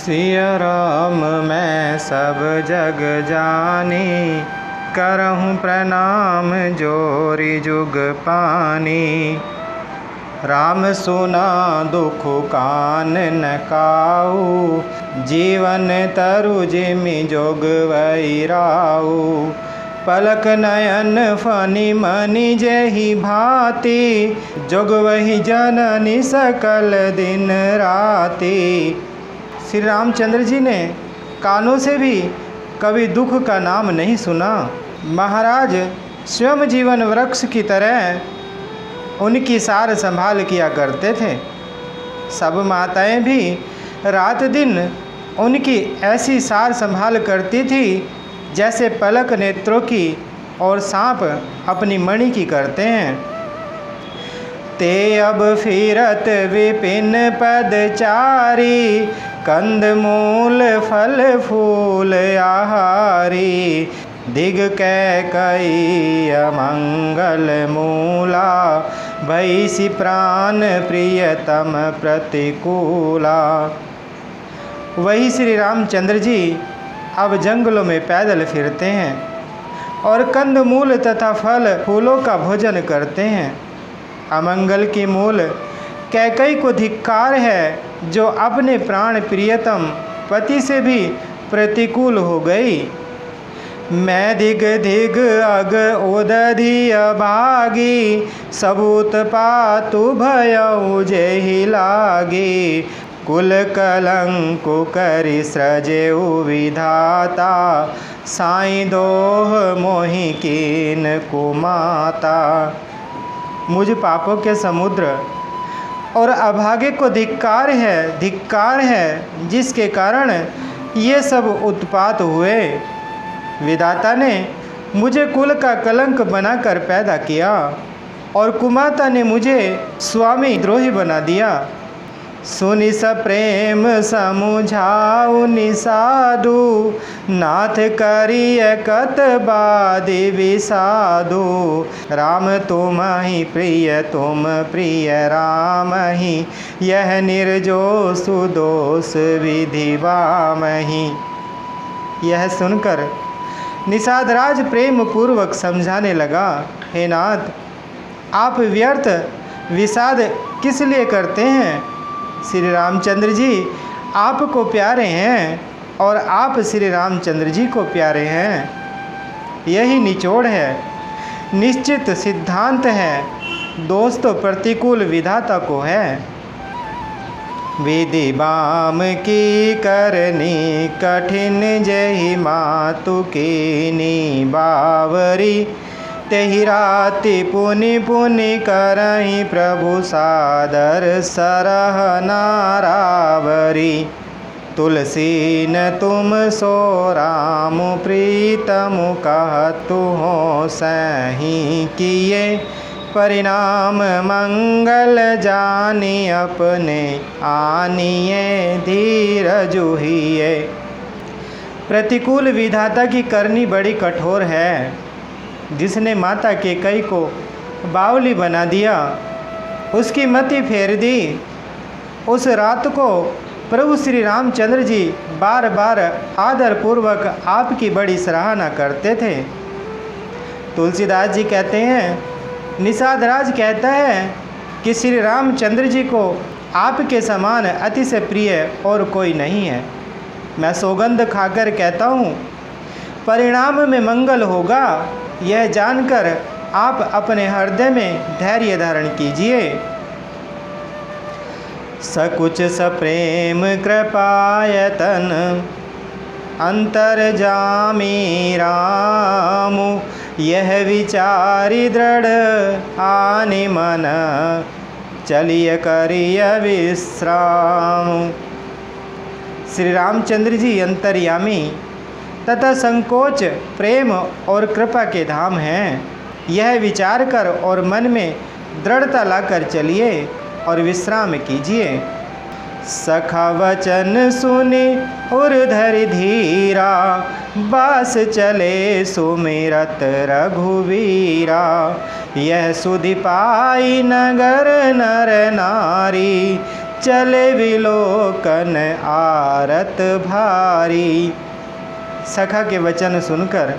सिया राम मैं सब जग जानी, करहूँ प्रणाम जोरी जुग पानी। राम सुना दुख कान न काऊ, जीवन तरु जिमि जोग वैराऊ। पलक नयन फनि मनि जेहि भांति, जोग वही जननी सकल दिन राति। श्री रामचंद्र जी ने कानों से भी कभी दुख का नाम नहीं सुना। महाराज स्वयं जीवन वृक्ष की तरह उनकी सार संभाल किया करते थे। सब माताएं भी रात दिन उनकी ऐसी सार संभाल करती थी जैसे पलक नेत्रों की और सांप अपनी मणि की करते हैं। ते अब फिरत विपिन पदचारी, कंद मूल फल फूल आहारी। दिग कैकयी अमंगल मूला, भैसी प्राण प्रियतम प्रतिकूला। वही श्री रामचंद्र जी अब जंगलों में पैदल फिरते हैं और कंद मूल तथा फल फूलों का भोजन करते हैं। अमंगल की मूल कैकई को धिक्कार है जो अपने प्राण प्रियतम पति से भी प्रतिकूल हो गई। मैं दिग दिग अग उदधि अभागी, सबूत पातु भयउ जेहि लागी। कुल कलंकु करि सृजेउ विधाता, साईं दोह मोहि कीन कुमाता। मुझ पापों के समुद्र और अभागे को धिक्कार है जिसके कारण ये सब उत्पात हुए। विधाता ने मुझे कुल का कलंक बनाकर पैदा किया और कुमाता ने मुझे स्वामी द्रोही बना दिया। सुनि सप्रेम समुझाऊ निसाधु, नाथ करिय कत बादि विसाधु। राम तुम ही प्रिय तुम प्रिय राम ही, यह निर्जोष दोष विधि वामहि। यह सुनकर निषादराज प्रेम पूर्वक समझाने लगा, हे नाथ आप व्यर्थ विषाद किस लिए करते हैं। श्री रामचंद्र जी आपको प्यारे हैं और आप श्री रामचंद्र जी को प्यारे हैं। यही निचोड़ है, निश्चित सिद्धांत है। दोष तो प्रतिकूल विधाता को है। विधि बाम की करनी कठिन, जहि मातु कीनी बावरी। तेहि राति पुनि पुनि करहि प्रभु सादर, सरह नारावरी। तुलसी न तुम सो राम प्रीतम, कहतु हो सही किए। परिणाम मंगल जानी, अपने आनिए धीरज हुइए। प्रतिकूल विधाता की करनी बड़ी कठोर है। जिसने माता कैकई को बावली बना दिया, उसकी मति फेर दी। उस रात को प्रभु श्री रामचंद्र जी बार बार आदर पूर्वक आपकी बड़ी सराहना करते थे। तुलसीदास जी कहते हैं, निषादराज कहता है कि श्री रामचंद्र जी को आपके समान अति से प्रिय और कोई नहीं है। मैं सौगंध खाकर कहता हूँ परिणाम में मंगल होगा, यह जानकर आप अपने हृदय में धैर्य धारण कीजिए। सकुच सप्रेम कृपायतन, अंतर जामी राम। यह विचारी दृढ़ आनि मन, चलिय करिय विश्राम। श्री रामचंद्र जी अंतर्यामी तथा संकोच प्रेम और कृपा के धाम हैं। यह विचार कर और मन में दृढ़ता लाकर चलिए और विश्राम कीजिए। सखा वचन सुनि उर्धरि धीरा, बास चले सुमिरत रघुवीरा। यह सुधि पाई नगर नर नारी, चले विलोकन आरत भारी। सखा के वचन सुनकर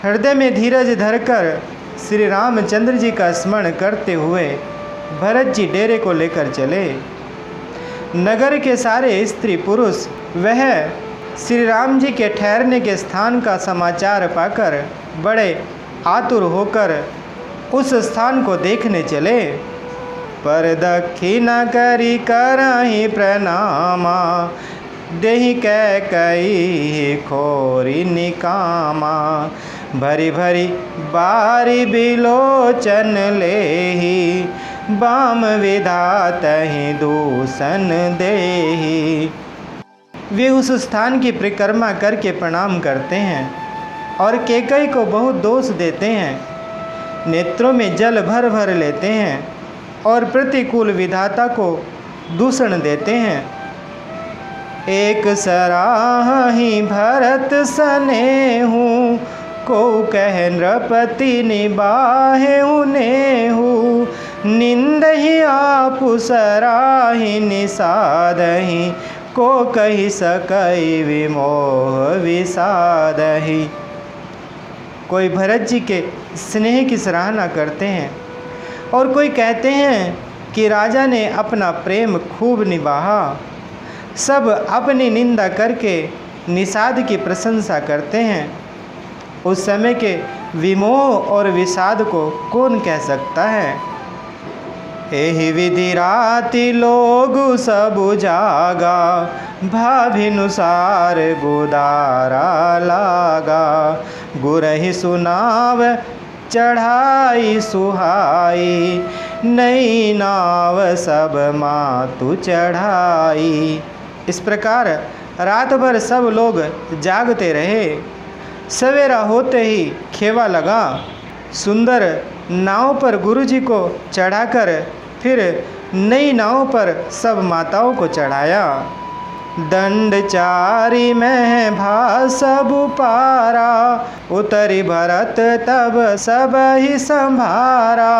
हृदय में धीरज धरकर श्री रामचंद्र जी का स्मरण करते हुए भरत जी डेरे को लेकर चले। नगर के सारे स्त्री पुरुष वह श्री राम जी के ठहरने के स्थान का समाचार पाकर बड़े आतुर होकर उस स्थान को देखने चले। पर दक्षिणा करी करहि प्रणामा, देहि कैकई खोरी निकामा। भरी भरी बारी बिलोचन लेहि, बाम विधातहि दूषण देहि। वे उस स्थान की परिक्रमा करके प्रणाम करते हैं और कैकई को बहुत दोष देते हैं। नेत्रों में जल भर भर लेते हैं और प्रतिकूल विधाता को दूषण देते हैं। एक सराहि भरत सनेहु, को कह नृपति निबाहेहु नेहु। निंदहि आपु सराहि निषादहि, को कहि सकई विमोह विषादहि। कोई भरत जी के स्नेह की सराहना करते हैं और कोई कहते हैं कि राजा ने अपना प्रेम खूब निभाया। सब अपनी निंदा करके निषाद की प्रशंसा करते हैं। उस समय के विमोह और विषाद को कौन कह सकता है। एहि विधि राति लोग सब जागा, भाभिनुसार गुदारा लागा। गुरहि सुनाव चढ़ाई सुहाई, नई नाव सब मातु चढ़ाई। इस प्रकार रात भर सब लोग जागते रहे। सवेरा होते ही खेवा लगा। सुंदर नाव पर गुरुजी को चढ़ाकर फिर नई नाव पर सब माताओं को चढ़ाया। दंड चारी में भा सब पारा, उतरी भरत तब सब ही संभारा।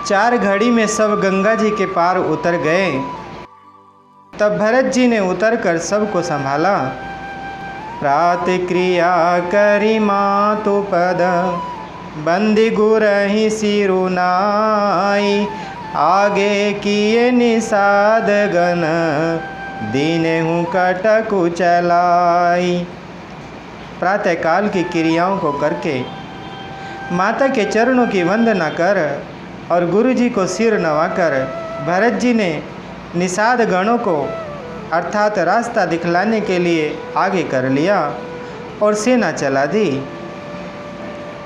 4 घड़ी में सब गंगा जी के पार उतर गए। तब भरत जी ने उतरकर सबको संभाला। प्रातक्रिया करी मातु पद, बंदी गुरहि सिरुनाई। आगे किए निषाद गण, दीनेहु कटकु चलाई। प्रातःकाल की क्रियाओं को करके माता के चरणों की वंदना कर और गुरु जी को सिर नवाकर भरत जी ने निषाद गणों को अर्थात रास्ता दिखलाने के लिए आगे कर लिया और सेना चला दी।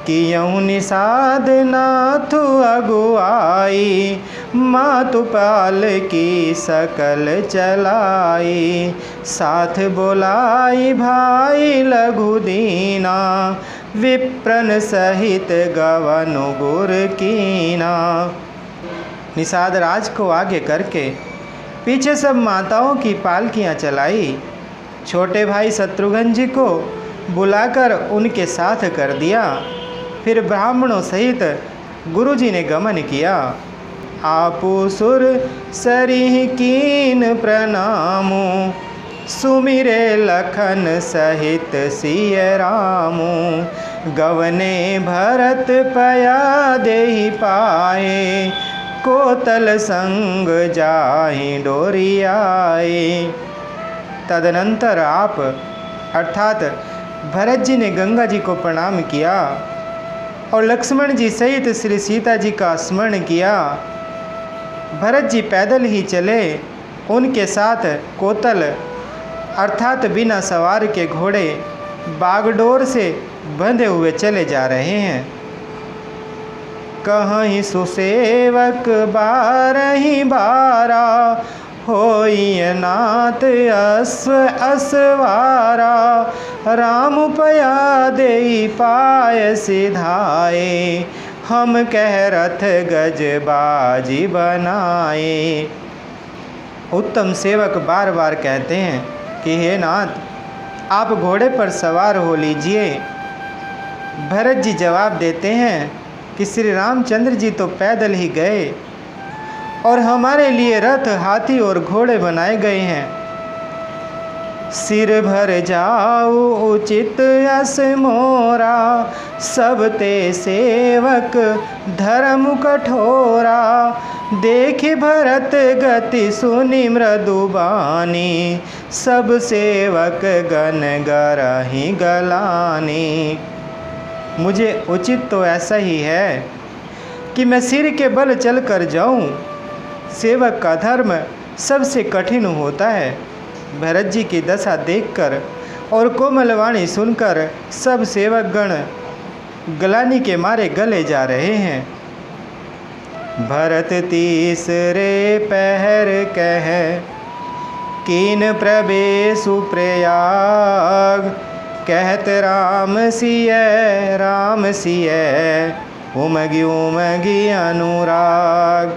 कियहु निषाद नाथ अगुआई, मातुपाल की सकल चलाई। साथ बोलाई भाई लघु दीना, विप्रन सहित गवनु गुर कीना। निषाद राज को आगे करके पीछे सब माताओं की पालकियां चलाई। छोटे भाई शत्रुघ्न जी को बुलाकर उनके साथ कर दिया। फिर ब्राह्मणों सहित गुरुजी ने गमन किया। आपु सुर सरिह कीन प्रणामु, सुमिरे लखन सहित सिय रामु। गवने भरत पया देहि पाए, कोतल संग जाहि डोरियाए। तदनंतर आप अर्थात भरत जी ने गंगा जी को प्रणाम किया और लक्ष्मण जी सहित श्री सीता जी का स्मरण किया। भरत जी पैदल ही चले। उनके साथ कोतल अर्थात बिना सवार के घोड़े बागडोर से बंधे हुए चले जा रहे हैं। कहीं सुसेवक बारही बारा, होई नाथ अश्व असवारा। राम पया देई पाय सिधाए, हम कह रथ गज बाजी बनाए। उत्तम सेवक बार बार कहते हैं कि हे नाथ, आप घोड़े पर सवार हो लीजिए। भरत जी जवाब देते हैं कि श्री रामचंद्र जी तो पैदल ही गए और हमारे लिए रथ, हाथी और घोड़े बनाए गए हैं। सिर भर जाऊ उचित यस मोरा, सब ते सेवक धर्म कठोरा। देखि भरत गति सुनि मृदुबानी, सब सेवक गण गरहि गलानी। मुझे उचित तो ऐसा ही है कि मैं सिर के बल चल कर जाऊं। सेवक का धर्म सबसे कठिन होता है। भरत जी की दशा देखकर और कोमलवाणी सुनकर सब सेवक गण गलानी के मारे गले जा रहे हैं। भरत तीसरे पहर कह, कीन प्रवेशु प्रयाग। कहत राम सिय, उमगी उमगी अनुराग।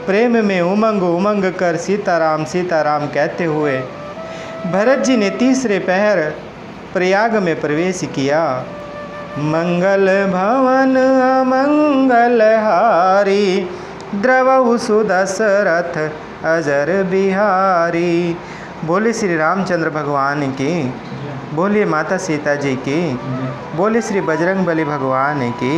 प्रेम में उमंग उमंग कर सीताराम सीताराम कहते हुए भरत जी ने तीसरे पहर प्रयाग में प्रवेश किया। मंगल भवन अमंगल हारी, द्रवहु सुदशरथ अजर बिहारी। बोले श्री रामचंद्र भगवान की, बोलिए माता सीता जी की, बोले श्री बजरंग बली भगवान की।